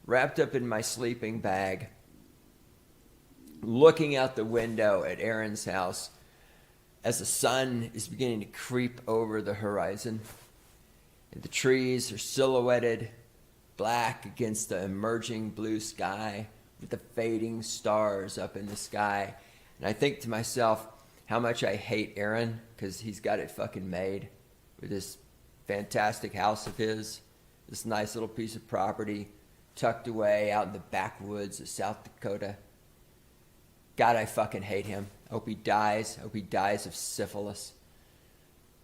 wrapped up in my sleeping bag, looking out the window at Aaron's house as the sun is beginning to creep over the horizon. And the trees are silhouetted black against the emerging blue sky with the fading stars up in the sky. And I think to myself how much I hate Aaron because he's got it fucking made with this fantastic house of his, this nice little piece of property tucked away out in the backwoods of South Dakota. God, I fucking hate him. I hope he dies. I hope he dies of syphilis.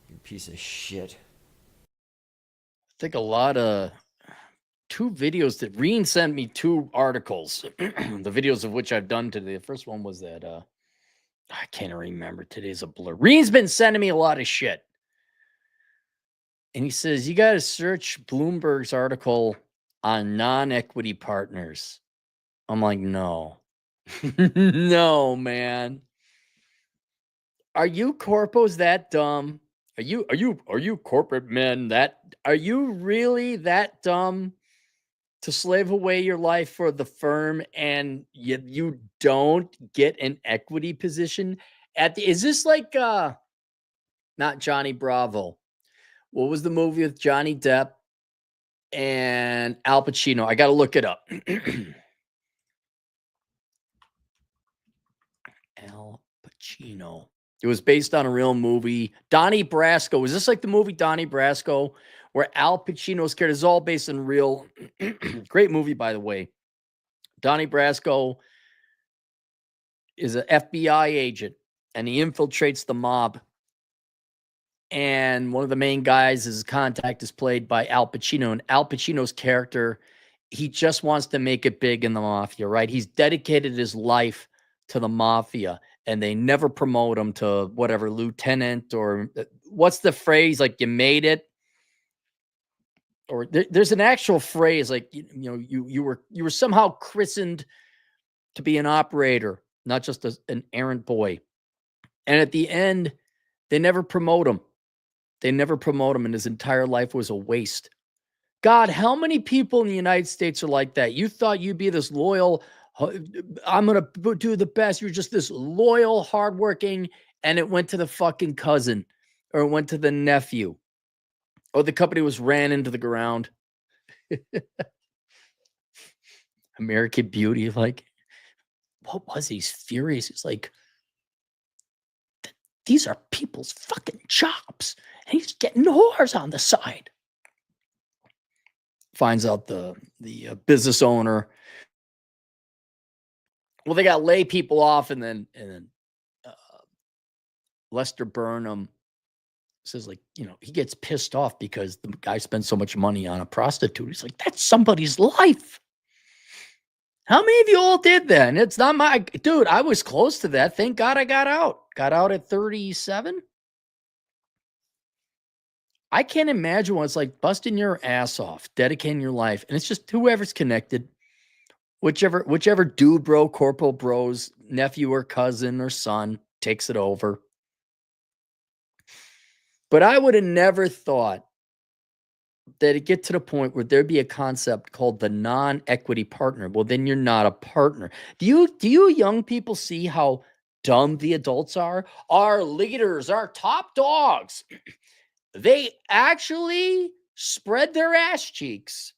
You piece of shit. I think a lot of two videos that Reen sent me, two articles, the videos of which I've done today. The first one was that I can't remember. Today's a blur. Reen's been sending me a lot of shit. And he says, you got to search Bloomberg's article on non-equity partners. I'm like, no. No, man. Are you corpos that dumb? Are you corporate men are you really that dumb to slave away your life for the firm and you don't get an equity position is this like not Johnny Bravo? What was the movie with Johnny Depp and Al Pacino? I got to look it up. Al Pacino. It was based on a real movie. Donnie Brasco. Was this like the movie Donnie Brasco where Al Pacino's character is all based on real? Great movie, by the way. Donnie Brasco is an FBI agent and he infiltrates the mob. And one of the main guys, his contact, is played by Al Pacino. And Al Pacino's character, he just wants to make it big in the mafia, right? He's dedicated his life to the mafia, and they never promote him to whatever, lieutenant, or what's the phrase? Like, you made it. Or there's an actual phrase, like, you were somehow christened to be an operator, not just an errant boy. And at the end, they never promote him. They never promote him, and his entire life was a waste. God, how many people in the United States are like that? You thought you'd be this loyal, I'm going to do the best. You're just this loyal, hardworking, and it went to the fucking cousin, or it went to the nephew, or the company was ran into the ground. American Beauty, like, what was he? He's furious. He's like, these are people's fucking jobs. And he's getting whores on the side. Finds out the business owner. Well, they got to lay people off, and then Lester Burnham says, like, he gets pissed off because the guy spends so much money on a prostitute. He's like, that's somebody's life. How many of you all did that? And it's not my dude. I was close to that. Thank God I got out. Got out at 37. I can't imagine what it's like busting your ass off, dedicating your life, and it's just whoever's connected, whichever dude bro, corporal bro's nephew or cousin or son takes it over. But I would have never thought that it'd get to the point where there'd be a concept called the non-equity partner. Well, then you're not a partner. Do you young people see how dumb the adults are? Our leaders, our top dogs, they actually spread their ass cheeks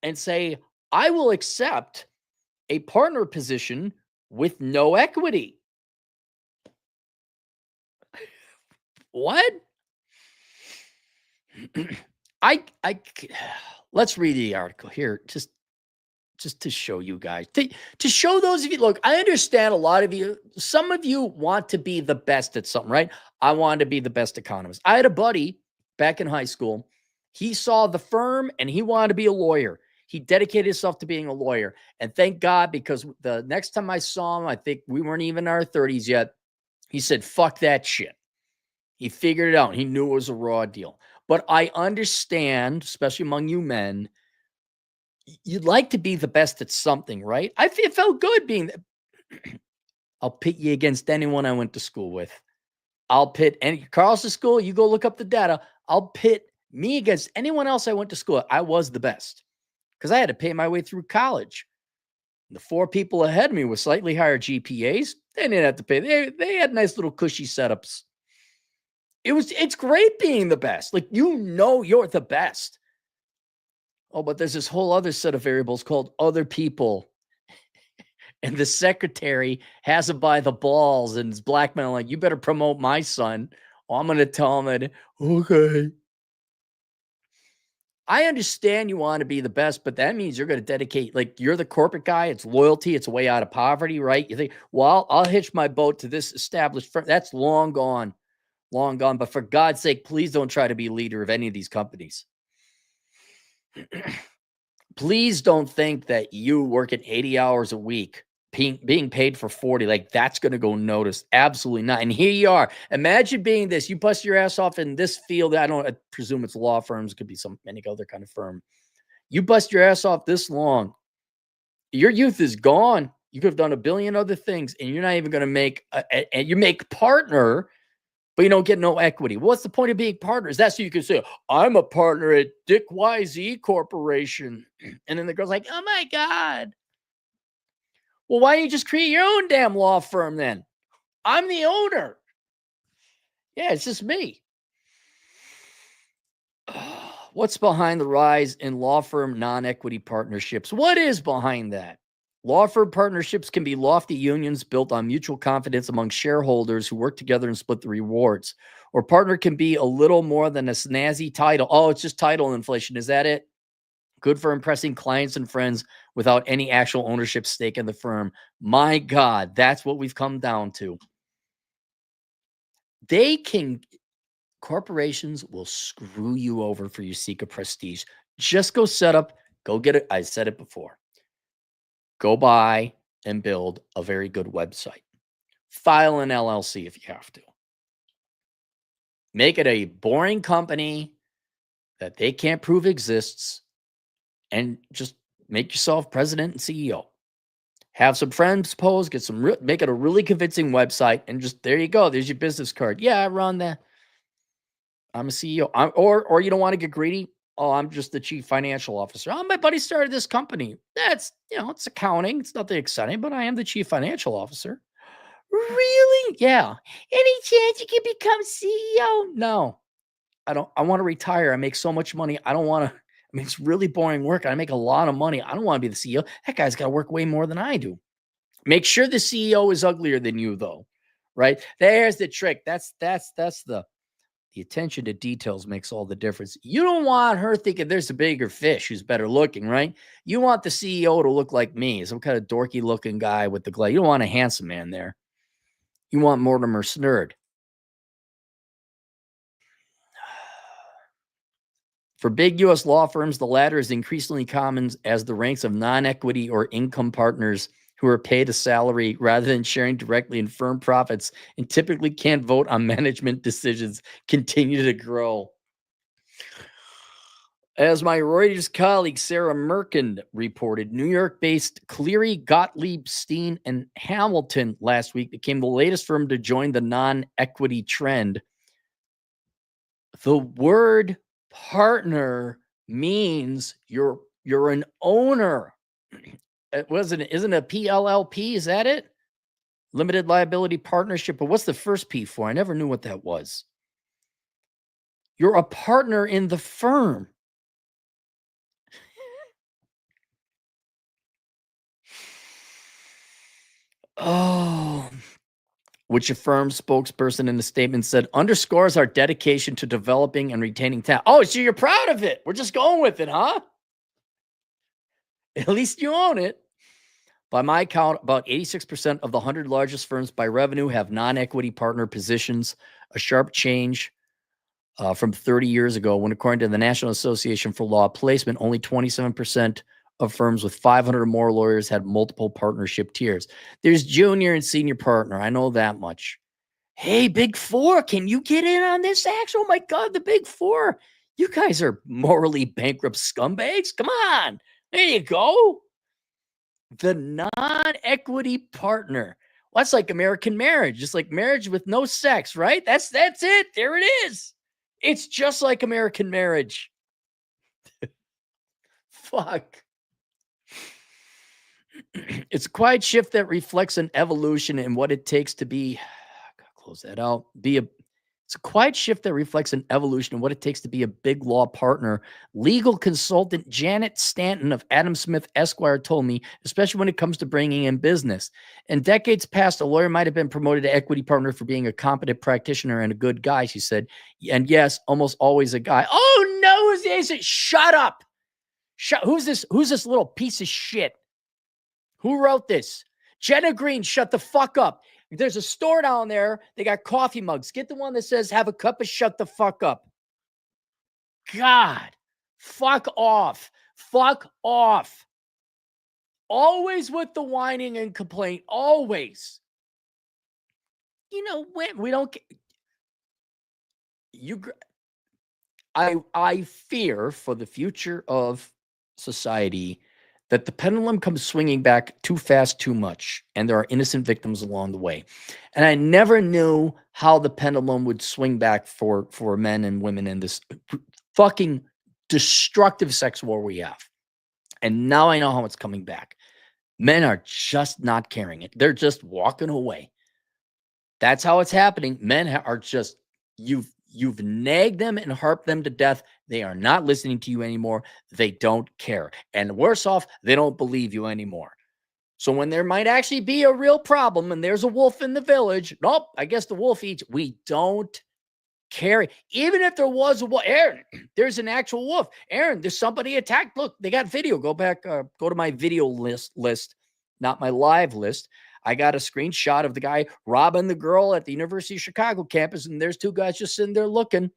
and say, I will accept a partner position with no equity. What? I let's read the article here, just to show you guys, to show those of you. Look, I understand a lot of you, some of you want to be the best at something, right? I wanted to be the best economist. I had a buddy back in high school. He saw the firm and he wanted to be a lawyer. He dedicated himself to being a lawyer. And thank God, because the next time I saw him, I think we weren't even in our 30s yet. He said, fuck that shit. He figured it out. He knew it was a raw deal. But I understand, especially among you men, you'd like to be the best at something, right? It felt good being. I'll pit you against anyone I went to school with. I'll pit any Carlson school. You go look up the data. I'll pit me against anyone else I went to school with. I was the best. because I had to pay my way through college. The 4 people ahead of me with slightly higher GPAs, they didn't have to pay. They had nice little cushy setups. It's great being the best. Like, you're the best. Oh, but there's this whole other set of variables called other people. And the secretary has him by the balls and is blackmailing, like, you better promote my son. Oh, I'm going to tell him that, okay. I understand you want to be the best, but that means you're going to dedicate, like, you're the corporate guy. It's loyalty. It's a way out of poverty, right? You think, well, I'll hitch my boat to this established firm. That's long gone, long gone. But for God's sake, please don't try to be leader of any of these companies. Please don't think that you working 80 hours a week, being paid for 40, like, that's going to go noticed. Absolutely not. And here you are. Imagine being this. You bust your ass off in this field. I presume it's law firms. It could be any other kind of firm. You bust your ass off this long. Your youth is gone. You could have done a billion other things, and you're not even going to make and you make partner, but you don't get no equity. What's the point of being partners? That's so you can say, I'm a partner at Dick YZ Corporation. And then the girl's like, oh my God. Well, why don't you just create your own damn law firm then? I'm the owner. Yeah, it's just me. What's behind the rise in law firm non-equity partnerships? What is behind that? Law firm partnerships can be lofty unions built on mutual confidence among shareholders who work together and split the rewards. Or partner can be a little more than a snazzy title. Oh, it's just title inflation. Is that it? Good for impressing clients and friends without any actual ownership stake in the firm. My God, that's what we've come down to. Corporations will screw you over for your seek of prestige. Just go get it. I said it before. Go buy and build a very good website. File an LLC if you have to. Make it a boring company that they can't prove exists, and just make yourself president and CEO. Have some friends pose, make it a really convincing website, and just, there you go. There's your business card. Yeah, I run that. I'm a CEO. Or you don't want to get greedy. Oh, I'm just the chief financial officer. Oh, my buddy started this company. That's, it's accounting. It's nothing exciting, but I am the chief financial officer. Really? Yeah. Any chance you can become CEO? No, I don't. I want to retire. I make so much money. I don't want to. It's really boring work. I make a lot of money. I don't want to be the CEO. That guy's got to work way more than I do. Make sure the CEO is uglier than you, though. Right? There's the trick. That's the attention to details makes all the difference. You don't want her thinking there's a bigger fish who's better looking, right? You want the CEO to look like me, some kind of dorky looking guy with the glare. You don't want a handsome man there. You want Mortimer Snurd. For big U.S. law firms, the latter is increasingly common as the ranks of non-equity or income partners who are paid a salary rather than sharing directly in firm profits and typically can't vote on management decisions continue to grow. As my Reuters colleague Sarah Merkin reported, New York-based Cleary, Gottlieb, Steen, and Hamilton last week became the latest firm to join the non-equity trend. The word partner means you're an owner. Isn't a PLLP? Is that it? Limited liability partnership. But what's the first P for? I never knew what that was. You're a partner in the firm. Oh, which a firm spokesperson in the statement said underscores our dedication to developing and retaining talent. Oh, so you're proud of it. We're just going with it, huh? At least you own it. By my count, about 86% of the 100 largest firms by revenue have non-equity partner positions, a sharp change from 30 years ago when, according to the National Association for Law Placement, only 27% of firms with 500 or more lawyers had multiple partnership tiers. There's junior and senior partner. I know that much. Hey, Big Four, can you get in on this action? Oh my God, the Big Four. You guys are morally bankrupt scumbags. Come on. There you go. The non-equity partner. Well, that's like American marriage. Just like marriage with no sex, right? That's it. There it is. It's just like American marriage. fuck? It's a quiet shift that reflects an evolution in what it takes to be. Gotta close that out. It's a quiet shift that reflects an evolution in what it takes to be a big law partner. Legal consultant Janet Stanton of Adam Smith Esquire told me, especially when it comes to bringing in business. In decades past, a lawyer might have been promoted to equity partner for being a competent practitioner and a good guy, she said. And yes, almost always a guy. Oh, no, is it? Shut up. Who's this little piece of shit? Who wrote this? Jenna Green, shut the fuck up. There's a store down there. They got coffee mugs. Get the one that says, have a cup of shut the fuck up. God, fuck off. Fuck off. Always with the whining and complaint. Always. You know, when we don't I fear for the future of society that the pendulum comes swinging back too fast, too much, and there are innocent victims along the way. And I never knew how the pendulum would swing back for men and women in this fucking destructive sex war we have. And now I know how it's coming back. Men are just not caring it. They're just walking away. That's how it's happening. Men are just, you've nagged them and harped them to death. They are not listening to you anymore. They don't care. And worse off, they don't believe you anymore. So when there might actually be a real problem and there's a wolf in the village, nope, I guess the wolf eats. We don't care. Even if there was a wolf, Aaron, there's an actual wolf. Aaron, there's somebody attacked. Look, they got video. Go back, go to my video list, not my live list. I got a screenshot of the guy robbing the girl at the University of Chicago campus, and there's two guys just sitting there looking.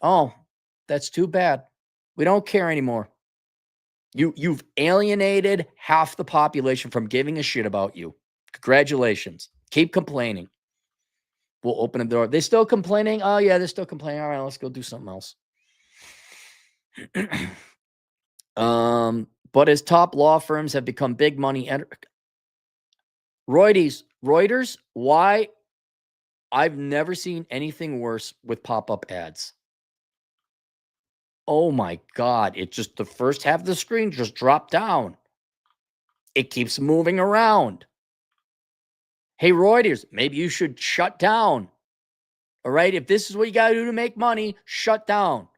Oh, that's too bad. We don't care anymore. You've alienated half the population from giving a shit about you. Congratulations. Keep complaining. We'll open the door. They still complaining? Oh, yeah, they're still complaining. All right, let's go do something else. But as top law firms have become big money Reuters, why? I've never seen anything worse with pop-up ads. Oh my God. It just, the first half of the screen just dropped down. It keeps moving around. Hey, Reuters, maybe you should shut down. All right. If this is what you got to do to make money, shut down.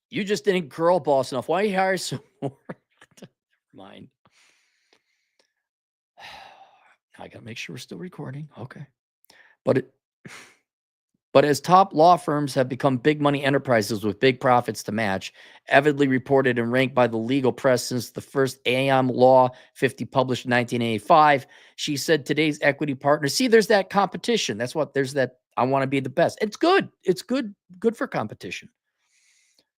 You just didn't girl boss enough. Why you hire some more? Never mind. I got to make sure we're still recording. Okay. But as top law firms have become big money enterprises with big profits to match, avidly reported and ranked by the legal press since the first AM Law 50 published in 1985, she said today's equity partners, see, there's that competition. There's that, I want to be the best. It's good. It's good for competition.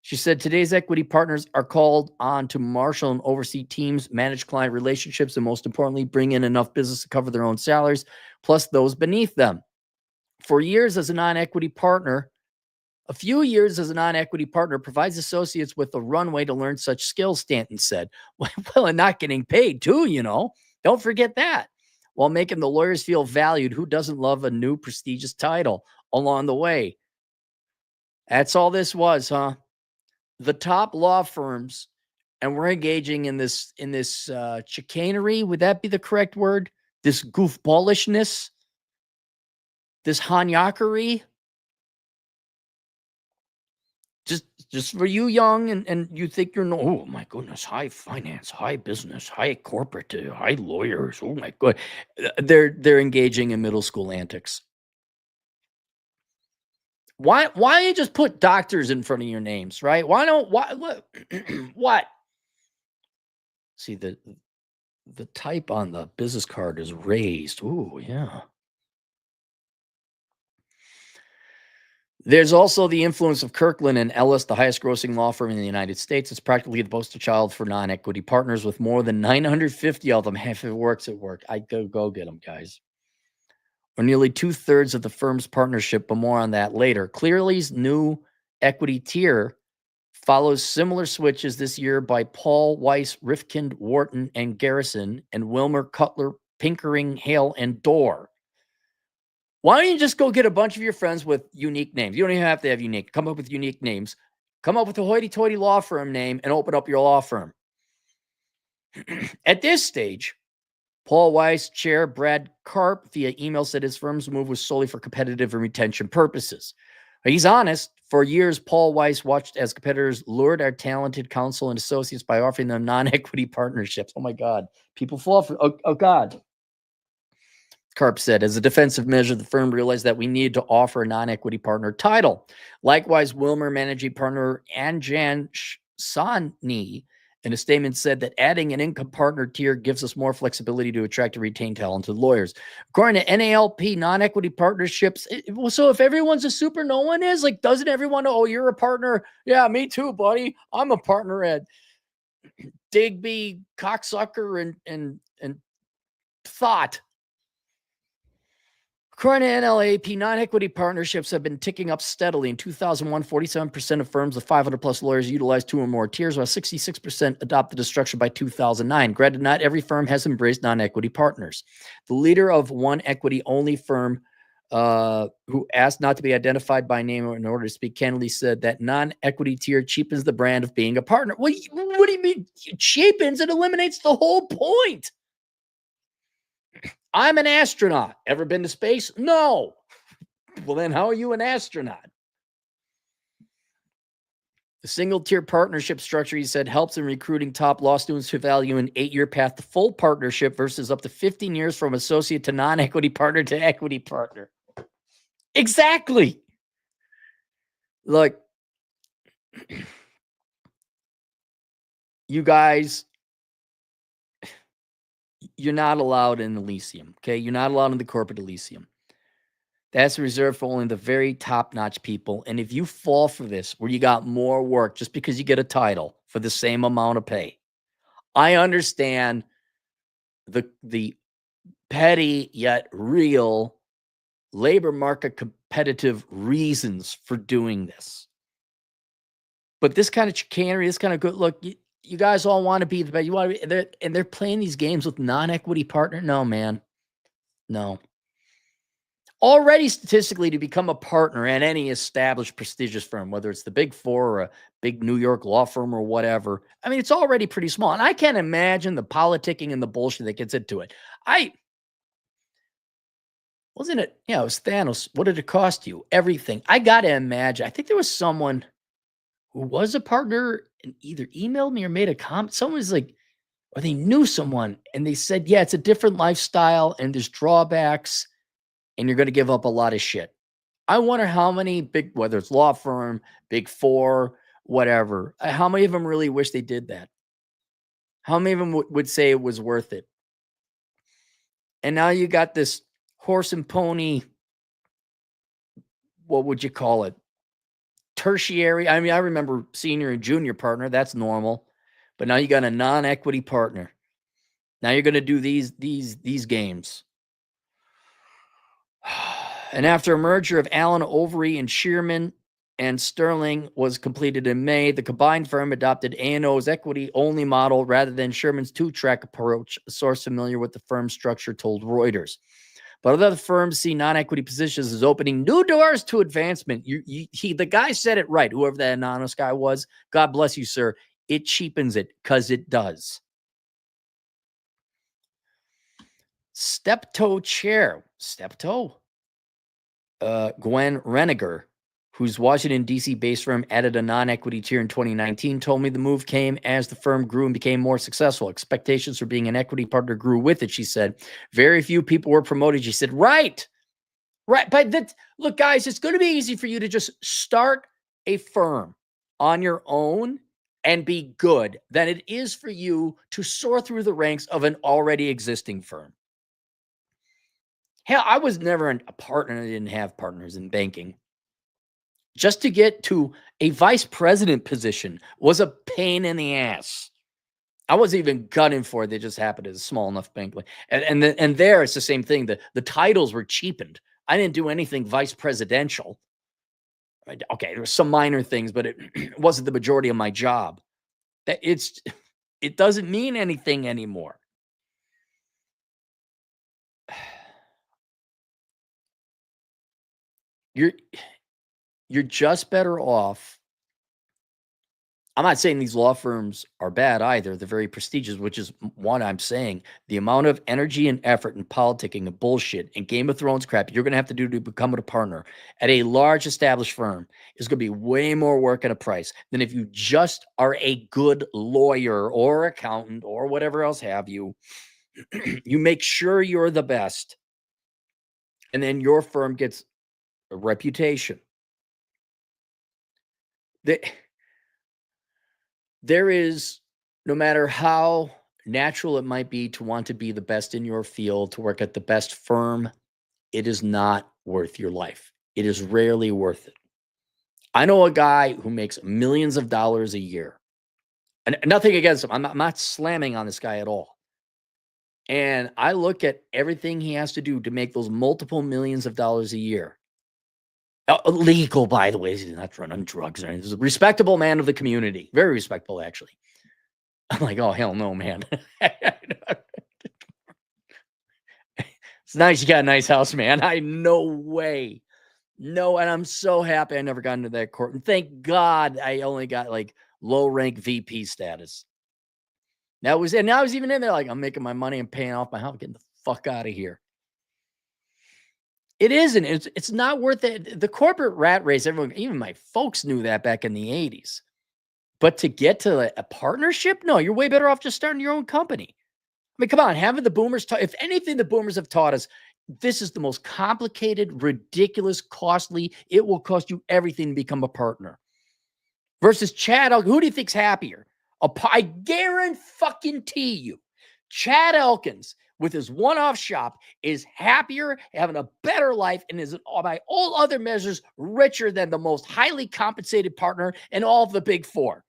She said today's equity partners are called on to marshal and oversee teams, manage client relationships, and most importantly, bring in enough business to cover their own salaries, plus those beneath them. For years as a non-equity partner, a few years as a non-equity partner provides associates with a runway to learn such skills, Stanton said. Well, and not getting paid too, you know. Don't forget that. While making the lawyers feel valued, who doesn't love a new prestigious title along the way? That's all this was, huh? The top law firms, and we're engaging in this chicanery. Would that be the correct word? This goofballishness, this hanyakkery. Just for you young and you think you're oh my goodness, high finance, high business, high corporate, high lawyers. Oh my God. They're engaging in middle school antics. Why don't you just put doctors in front of your names, right? What? See, the type on the business card is raised. Ooh, yeah. There's also the influence of Kirkland and Ellis, the highest grossing law firm in the United States. It's practically the poster child for non-equity partners with more than 950 of them. If it works, it worked. I go get them, guys. Or nearly 2/3 of the firm's partnership, but more on that later. Clearly's new equity tier follows similar switches this year by Paul Weiss, Rifkind, Wharton, and Garrison, and Wilmer, Cutler, Pinkering, Hale, and Dorr. Why don't you just go get a bunch of your friends with unique names? You don't even have to have unique. Come up with unique names. Come up with a hoity-toity law firm name and open up your law firm. At this stage, Paul Weiss chair Brad Karp via email said his firm's move was solely for competitive and retention purposes. He's honest. For years, Paul Weiss watched as competitors lured our talented counsel and associates by offering them non-equity partnerships. Oh my God. People fall for, oh God. Karp said, as a defensive measure, the firm realized that we needed to offer a non-equity partner title. Likewise, Wilmer managing partner Anjan Sani in a statement said that adding an income partner tier gives us more flexibility to attract and retain talented lawyers. According to NALP, non-equity partnerships, so if everyone's a super, no one is? Like, doesn't everyone know, oh, you're a partner? Yeah, me too, buddy. I'm a partner at Digby, Cocksucker, and Thought. According to NLAP, non-equity partnerships have been ticking up steadily. In 2001, 47% of firms with 500 plus lawyers utilized 2 or more tiers, while 66% adopted a structure by 2009. Granted, not every firm has embraced non-equity partners. The leader of one equity-only firm who asked not to be identified by name in order to speak candidly said that non-equity tier cheapens the brand of being a partner. What do you mean? It cheapens? It eliminates the whole point. I'm an astronaut. Ever been to space? No. Well, then how are you an astronaut? The single-tier partnership structure, he said, helps in recruiting top law students who value an 8-year path to full partnership versus up to 15 years from associate to non-equity partner to equity partner. Exactly. Look, you guys, you're not allowed in Elysium, okay? You're not allowed in the corporate Elysium. That's reserved for only the very top-notch people. And if you fall for this, where you got more work just because you get a title for the same amount of pay, I understand the petty yet real labor market competitive reasons for doing this. But this kind of chicanery, this kind of good look, you guys all want to be the best. You want to be, and they're playing these games with non-equity partner. No, man, no. Already statistically, to become a partner at any established prestigious firm, whether it's the Big Four or a big New York law firm or whatever, I mean, it's already pretty small. And I can't imagine the politicking and the bullshit that gets into it. Wasn't it? Yeah, it was Thanos. What did it cost you? Everything. I got to imagine. I think there was someone who was a partner and either emailed me or made a comment. Someone was like, or they knew someone and they said, yeah, it's a different lifestyle and there's drawbacks and you're going to give up a lot of shit. I wonder how many big, whether it's law firm, Big Four, whatever, how many of them really wish they did that? How many of them would say it was worth it? And now you got this horse and pony, what would you call it? Tertiary. I mean, I remember senior and junior partner. That's normal. But now you got a non-equity partner. Now you're going to do these games. And after a merger of Allen Overy and Shearman and Sterling was completed in May, the combined firm adopted A&O's equity-only model rather than Sherman's two-track approach, a source familiar with the firm's structure told Reuters. But other firms see non-equity positions as opening new doors to advancement. The guy said it right, whoever that anonymous guy was. God bless you, sir. It cheapens it because it does. Steptoe chair. Steptoe? Gwen Reniger, whose Washington, D.C. based firm added a non-equity tier in 2019, told me the move came as the firm grew and became more successful. Expectations for being an equity partner grew with it, she said. Very few people were promoted. She said, right. But look, guys, it's going to be easy for you to just start a firm on your own and be good than it is for you to soar through the ranks of an already existing firm. Hell, I was never a partner. I didn't have partners in banking. Just to get to a vice president position was a pain in the ass. I wasn't even gunning for it. They just happened as a small enough bank. And there it's the same thing. The titles were cheapened. I didn't do anything vice presidential. Okay, there were some minor things, but it wasn't the majority of my job. It doesn't mean anything anymore. You're just better off I'm not saying these law firms are bad either. They're very prestigious, which is what I'm saying. The amount of energy and effort and politicking and bullshit and Game of Thrones crap you're going to have to do to become a partner at a large established firm is going to be way more work at a price than if you just are a good lawyer or accountant or whatever else have you. You make sure you're the best, and then your firm gets a reputation. There is, no matter how natural it might be to want to be the best in your field, to work at the best firm, it is not worth your life. It is rarely worth it. I know a guy who makes millions of dollars a year, and nothing against him. I'm not slamming on this guy at all. And I look at everything he has to do to make those multiple millions of dollars a year. Legal, by the way. He's not running drugs or anything. He's a respectable man of the community. Very respectable, actually. I'm like, oh, hell no, man. It's nice you got a nice house, man. No way. No, and I'm so happy I never got into that court. And thank God I only got like low rank VP status. And I was even in there like, I'm making my money and paying off my house, getting the fuck out of here. It isn't. It's not worth it. The corporate rat race, everyone, even my folks knew that back in the 80s. But to get to a partnership, no, you're way better off just starting your own company. I mean, come on, having the boomers if anything, the boomers have taught us this is the most complicated, ridiculous, costly. It will cost you everything to become a partner. Versus Chad, who do you think's happier? I guarantee you, Chad Elkins with his one-off shop is happier, having a better life, and is by all other measures richer than the most highly compensated partner in all of the big four.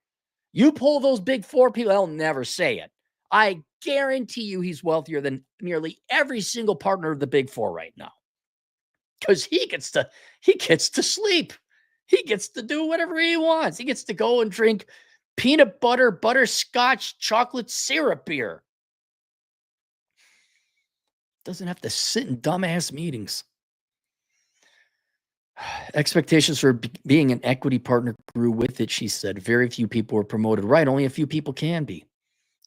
You pull those big four people, they'll never say it. I guarantee you he's wealthier than nearly every single partner of the big four right now. Because he gets to sleep. He gets to do whatever he wants. He gets to go and drink peanut butter, butterscotch, chocolate syrup beer. Doesn't have to sit in dumbass meetings. Expectations for being an equity partner grew with it, she said. Very few people were promoted. Right, only a few people can be.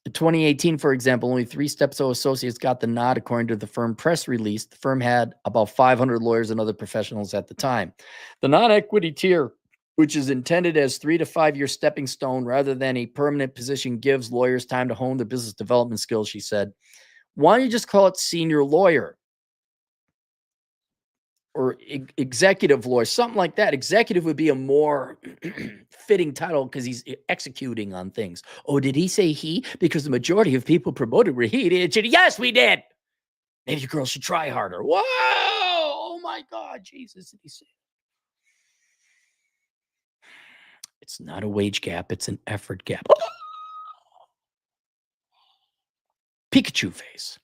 In 2018, for example, only 3 Stepso associates got the nod, according to the firm press release. The firm had about 500 lawyers and other professionals at the time. The non-equity tier, which is intended as 3 to 5 year stepping stone rather than a permanent position, gives lawyers time to hone their business development skills, she said. Why don't you just call it senior lawyer? Or executive lawyer, something like that. Executive would be a more fitting title because he's executing on things. Oh, did he say he? Because the majority of people promoted were he. Did. Yes, we did. Maybe you girls should try harder. Whoa! Oh my God, Jesus! Did he say? It's not a wage gap; it's an effort gap. Pikachu face.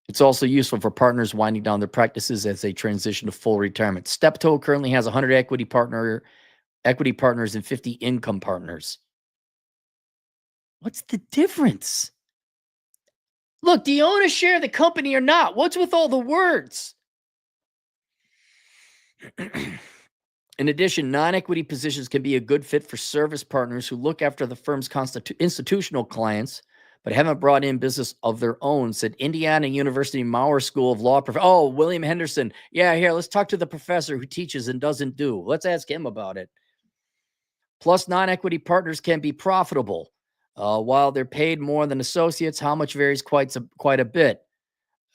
It's also useful for partners winding down their practices as they transition to full retirement. Steptoe currently has 100 equity partners and 50 income partners. What's the difference? Look, do you own a share of the company or not? What's with all the words? In addition, non-equity positions can be a good fit for service partners who look after the firm's institutional clients, but haven't brought in business of their own, said Indiana University Maurer School of Law professor. Oh, William Henderson. Yeah, here, let's talk to the professor who teaches and doesn't do. Let's ask him about it. Plus, non-equity partners can be profitable. While they're paid more than associates, how much varies quite a bit.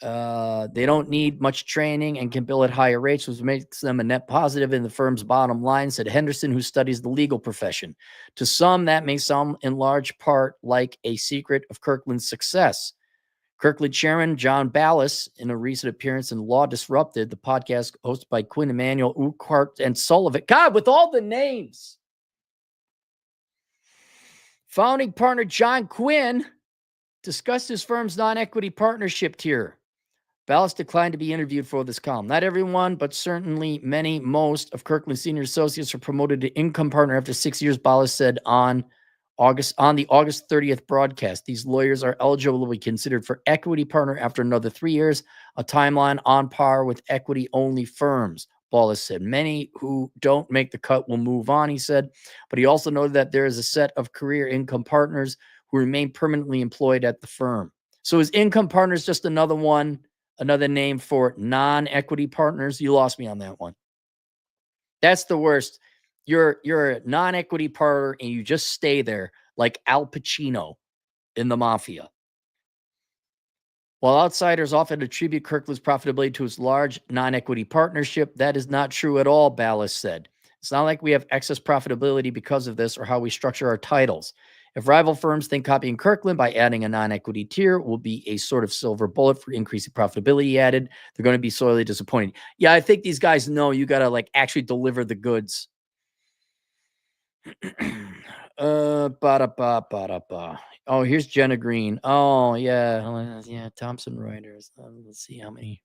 They don't need much training and can bill at higher rates, which makes them a net positive in the firm's bottom line, said Henderson, who studies the legal profession. To some, that may sound in large part like a secret of Kirkland's success. Kirkland chairman John Ballas, in a recent appearance in Law Disrupted, the podcast hosted by Quinn Emanuel, Urquhart, and Sullivan. God, with all the names. Founding partner John Quinn discussed his firm's non-equity partnership tier. Ballas declined to be interviewed for this column. Not everyone, but certainly most of Kirkland's senior associates are promoted to income partner after 6 years, Ballas said on the August 30th broadcast. These lawyers are eligible to be considered for equity partner after another 3 years, a timeline on par with equity-only firms. Wallace said, many who don't make the cut will move on, he said. But he also noted that there is a set of career income partners who remain permanently employed at the firm. So is income partners just another name for non-equity partners? You lost me on that one. That's the worst. You're a non-equity partner and you just stay there like Al Pacino in the Mafia. While outsiders often attribute Kirkland's profitability to his large non-equity partnership, that is not true at all, Ballas said. It's not like we have excess profitability because of this or how we structure our titles. If rival firms think copying Kirkland by adding a non-equity tier will be a sort of silver bullet for increasing profitability, he added, they're going to be sorely disappointed. Yeah, I think these guys know you got to like actually deliver the goods. Oh, here's Jenna Green. Oh, yeah, Thompson Reuters. Let's see how many.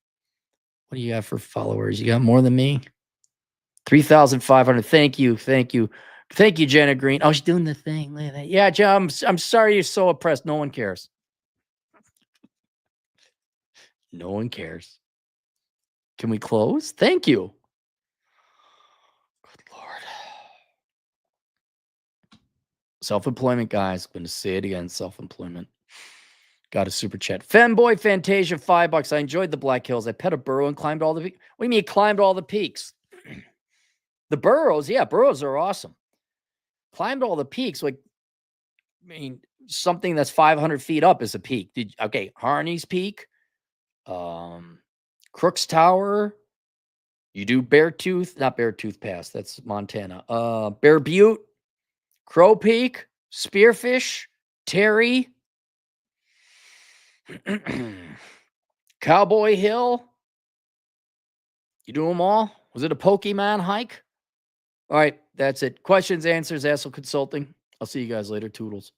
What do you have for followers? You got more than me? 3,500. Thank you, Jenna Green. Oh, she's doing the thing. Look at that. Yeah, John, I'm sorry you're so oppressed. No one cares. No one cares. Can we close? Thank you. Good Lord. Self-employment, guys. I'm going to say it again. Self-employment. Got a super chat. Femboy Fantasia, $5. I enjoyed the Black Hills. I pet a burro and climbed all the peaks. What do you mean climbed all the peaks? The burros, yeah, burros are awesome. Climbed all the peaks. Like, I mean, something that's 500 feet up is a peak. Harney's Peak, Crooks Tower. You do not Beartooth Pass. That's Montana. Bear Butte, Crow Peak, Spearfish, Terry, Cowboy Hill. You do them all? Was it a Pokemon hike? All right, that's it. Questions, answers, Assel Consulting. I'll see you guys later. Toodles.